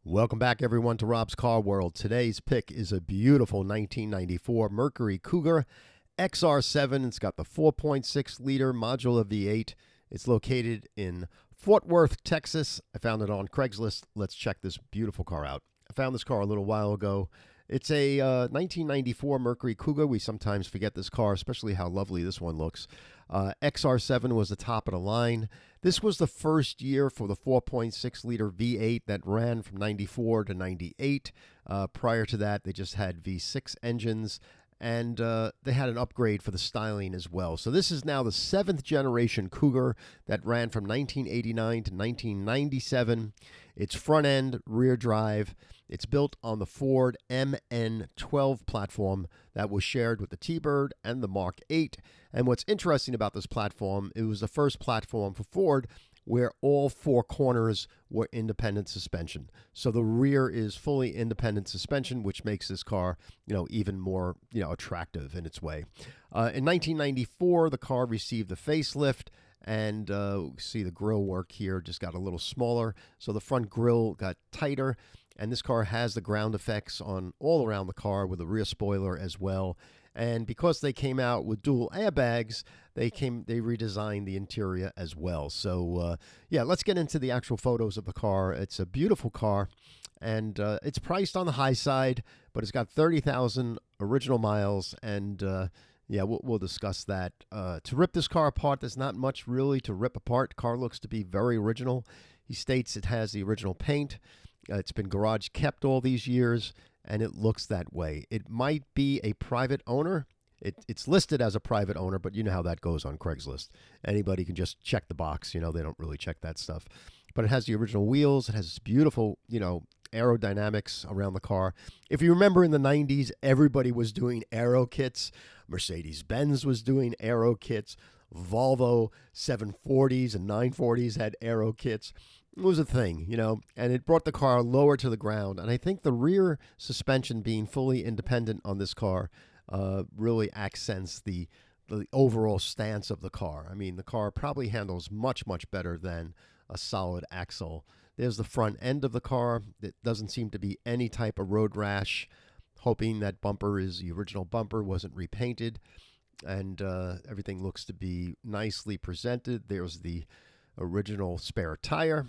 Welcome back, everyone, to Rob's Car World. Today's pick is a beautiful 1994 Mercury Cougar XR7. It's got the 4.6-liter modular V8. It's located in Fort Worth, Texas. I found it on Craigslist. Let's check this beautiful car out. I found this car a little while ago. It's a 1994 Mercury Cougar. We sometimes forget this car, especially how lovely this one looks. XR7 was the top of the line. This was the first year for the 4.6-liter V8 that ran from 94 to 98. Prior to that, they just had V6 engines, and they had an upgrade for the styling as well. So this is now the 7th generation Cougar that ran from 1989 to 1997. It's front end, rear drive. It's built on the Ford MN12 platform that was shared with the T-Bird and the Mark VIII. And what's interesting about this platform, it was the first platform for Ford where all four corners were independent suspension. So the rear is fully independent suspension, which makes this car, even more, attractive in its way. In 1994, the car received a facelift, and see the grille work here just got a little smaller. So the front grille got tighter, and this car has the ground effects on all around the car with a rear spoiler as well. And because they came out with dual airbags, they redesigned the interior as well. So let's get into the actual photos of the car. It's a beautiful car, and it's priced on the high side, but it's got 30,000 original miles, and we'll discuss that. To rip this car apart, there's not much really to rip apart. The car looks to be very original. He states it has the original paint. It's been garage kept all these years, and it looks that way. It might be a private owner. It's listed as a private owner, but you know how that goes on Craigslist. Anybody can just check the box. They don't really check that stuff. But it has the original wheels. It has beautiful, aerodynamics around the car. If you remember in the 90s, everybody was doing aero kits. Mercedes-Benz was doing aero kits. Volvo 740s and 940s had aero kits. It was a thing, and it brought the car lower to the ground. And I think the rear suspension being fully independent on this car really accents the overall stance of the car. I mean, the car probably handles much, much better than a solid axle. There's the front end of the car. It doesn't seem to be any type of road rash. Hoping that bumper is the original bumper, wasn't repainted. And everything looks to be nicely presented. There's the original spare tire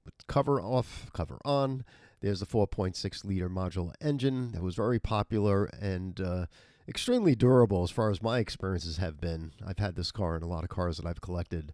with cover off, cover on. There's the 4.6-liter modular engine that was very popular and extremely durable as far as my experiences have been. I've had this car in a lot of cars that I've collected.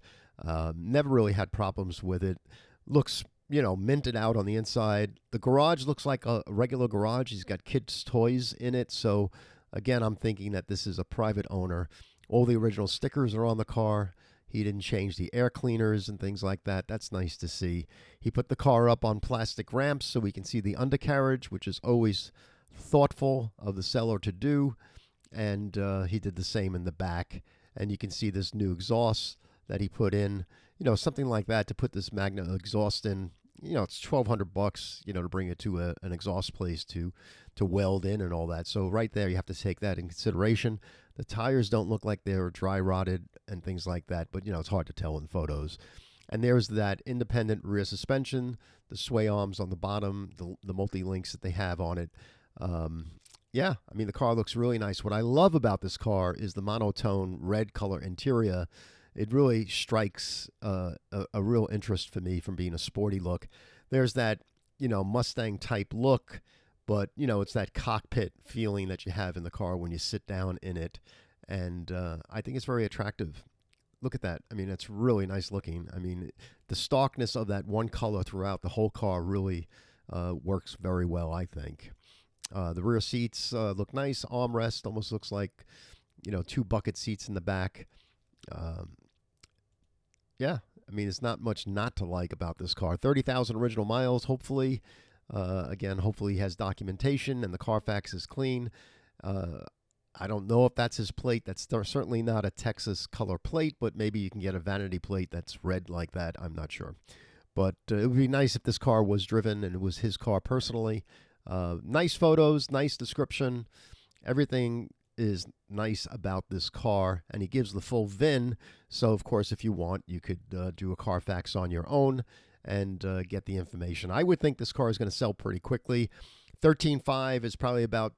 Never really had problems with it. Looks, minted out on the inside. The garage looks like a regular garage. He's got kids' toys in it. So, again, I'm thinking that this is a private owner. All the original stickers are on the car. He didn't change the air cleaners and things like that. That's nice to see. He put the car up on plastic ramps so we can see the undercarriage, which is always thoughtful of the seller to do. And he did the same in the back. And you can see this new exhaust that he put in. Something like that to put this Magna exhaust in. It's $1,200, to bring it to an exhaust place to weld in and all that. So right there, you have to take that in consideration. The tires don't look like they're dry rotted and things like that, but it's hard to tell in photos. And there's that independent rear suspension, the sway arms on the bottom, the multi-links that they have on it. The car looks really nice. What I love about this car is the monotone red color interior. It really strikes a real interest for me from being a sporty look. There's that, Mustang type look, but, it's that cockpit feeling that you have in the car when you sit down in it. And I think it's very attractive. Look at that. I mean, it's really nice looking. I mean, the starkness of that one color throughout the whole car really works very well, I think. The rear seats look nice. Armrest almost looks like, two bucket seats in the back. It's not much not to like about this car. 30,000 original miles, hopefully. Hopefully he has documentation and the Carfax is clean. I don't know if that's his plate. That's certainly not a Texas color plate, but maybe you can get a vanity plate that's red like that. I'm not sure. But it would be nice if this car was driven and it was his car personally. Nice photos, nice description. Everything is nice about this car, and he gives the full VIN. So, of course, if you want, you could do a Carfax on your own and get the information. I would think this car is going to sell pretty quickly. 13.5 is probably about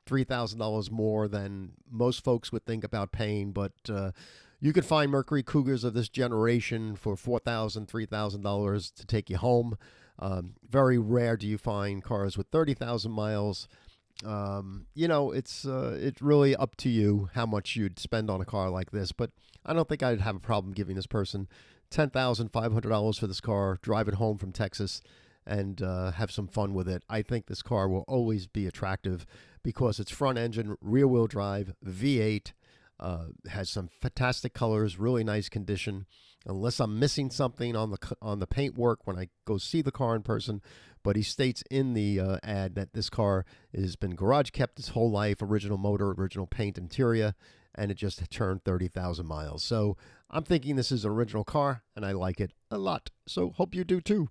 $3,000 more than most folks would think about paying, but you could find Mercury Cougars of this generation for $4,000, $3,000 to take you home. Very rare do you find cars with 30,000 miles. It's really up to you how much you'd spend on a car like this, but I don't think I'd have a problem giving this person $10,500 for this car, drive it home from Texas, and have some fun with it. I think this car will always be attractive because it's front engine, rear wheel drive, V8, has some fantastic colors, really nice condition. Unless I'm missing something on the paint work when I go see the car in person, but he states in the ad that this car has been garage kept its whole life, original motor, original paint, interior, and it just turned 30,000 miles. So I'm thinking this is an original car, and I like it a lot. So hope you do too.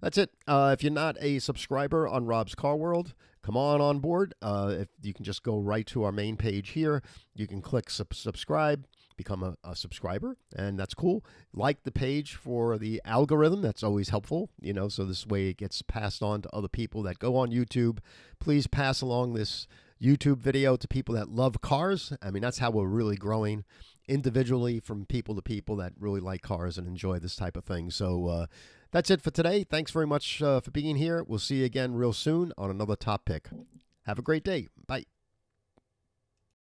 That's it. If you're not a subscriber on Rob's Car World, come on board. If you can just go right to our main page here, you can click subscribe, become a subscriber, and that's cool. Like the page for the algorithm. That's always helpful, so this way it gets passed on to other people that go on YouTube. Please pass along this YouTube video to people that love cars. I mean, that's how we're really growing individually from people to people that really like cars and enjoy this type of thing. So that's it for today. Thanks very much for being here. We'll see you again real soon on another top pick. Have a great day. Bye.